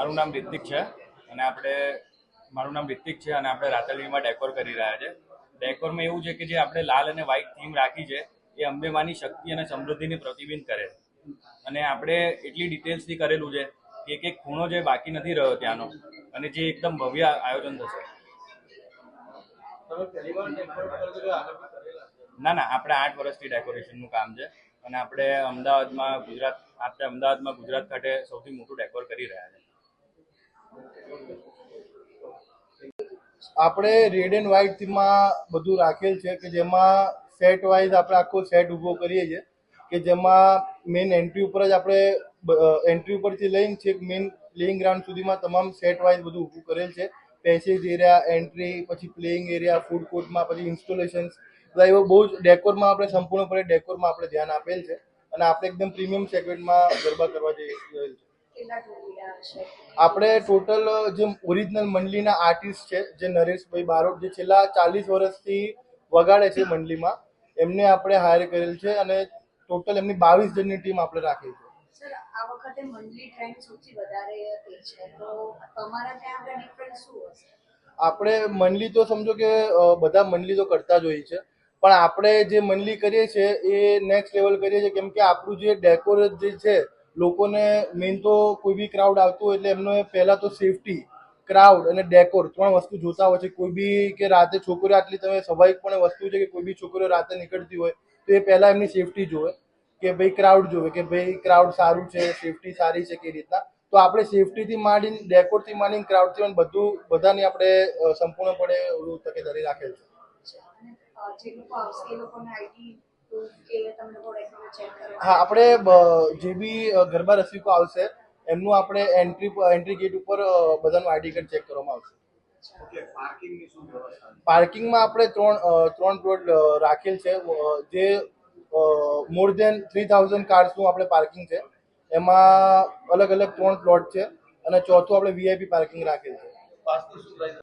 મારું નામ રિતિક છે અને આપણે રાતળવીમાં ડેકોર કરી રહ્યા છે. ડેકોરમાં એવું છે કે જે આપણે લાલ અને વ્હાઇટ થીમ રાખી છે એ અંબેમાની શક્તિ અને સમૃદ્ધિને પ્રતિબિંબ કરે છે. અને આપણે એટલી ડિટેલ્સથી કરેલું છે કે એક એક ખૂણો જે બાકી નથી રહ્યો ત્યાંનો, અને જે એકદમ ભવ્ય આયોજન થશે. ના, આપણે 8 વર્ષથી ડેકોરેશનનું કામ છે અને આપણે અમદાવાદમાં ગુજરાત ખાતે સૌથી મોટું ડેકોર કરી રહ્યા છે. આપણે રેડ એન્ડ વ્હાઇટ થીમમાં બધું રાખેલ છે કે જેમાં સેટ વાઇઝ આપણે આખો સેટ ઊભો કરીએ છીએ કે જેમાં મેઇન એન્ટ્રી ઉપર જ આપણે એન્ટ્રી ઉપરથી લઈને છેક મેઇન પ્લેઇંગ ગ્રાઉન્ડ સુધીમાં તમામ સેટ વાઇઝ બધું ઊભું કરેલ છે. પેસેજ એરિયા, એન્ટ્રી, પછી પ્લેઇંગ એરિયા, ફૂડ કોર્ટમાં, પછી ઇન્સ્ટોલેશન્સ, બધા એવો બહુ જ ડેકોરમાં આપણે સંપૂર્ણપણે ડેકોરમાં આપણે ધ્યાન આપેલ છે અને આપણે એકદમ પ્રીમિયમ સેગમેન્ટમાં ગરબા કરવા જઈ રહેલ છે. આપણે ટોટલ જે ઓરિજિનલ મંડલીના આર્ટિસ્ટ છે, જે નરેશભાઈ બારોટ, જે છેલ્લા 40 વર્ષથી વગાડે છે મંડલીમાં, એમને આપણે હાયર કરેલ છે અને ટોટલ એમની 22 જણની ટીમ આપણે રાખી છે. સર, આ વખતે મંડલી ટ્રેન્ડ સૌથી વધારે છે, તો તમારા ત્યાં આગળ ડિફરન્સ શું હશે? આપણે મંડલી તો સમજો કે બધા મંડલી તો કરતા જ હોય છે, પણ આપણે જે મંડલી કરીએ છીએ એ નેક્સ્ટ લેવલ કરીએ છીએ, કેમ કે આપણું જે ડેકોર જે છે, લોકોને મેઇન તો કોઈ બી ક્રાઉડ આવતું હોય એટલે એમને પહેલાં તો સેફટી, ક્રાઉડ અને ડેકોર 3 વસ્તુ જોતા હોય છે. કોઈ બી કે રાતે છોકરીઓ, આટલી તમે સ્વાભાવિકપણે વસ્તુ છે કે કોઈ બી છોકરીઓ રાતે નીકળતી હોય તો એ પહેલાં એમની સેફટી જોવે, કે ભાઈ ક્રાઉડ જોવે કે ભાઈ ક્રાઉડ સારું છે, સેફટી સારી છે કે રીતના. તો આપણે સેફટીથી માંડીને, ડેકોરથી માંડીને, ક્રાઉડથી માંડીને બધું બધાની આપણે સંપૂર્ણપણે તકેદારી રાખેલ છે. હા, આપણે જે બી ગરબા રસિકો આવશે એમનું આપણે એન્ટ્રી ગેટ ઉપર બધાનું આઈડી કાર્ડ ચેક કરવામાં આવશે. પાર્કિંગમાં આપણે ત્રણ પ્લોટ રાખેલ છે, જે મોર દેન 3000 કાર્સનું આપણે પાર્કિંગ છે. એમાં અલગ અલગ 3 પ્લોટ છે અને ચોથું આપણે વીઆઈપી પાર્કિંગ રાખેલ છે.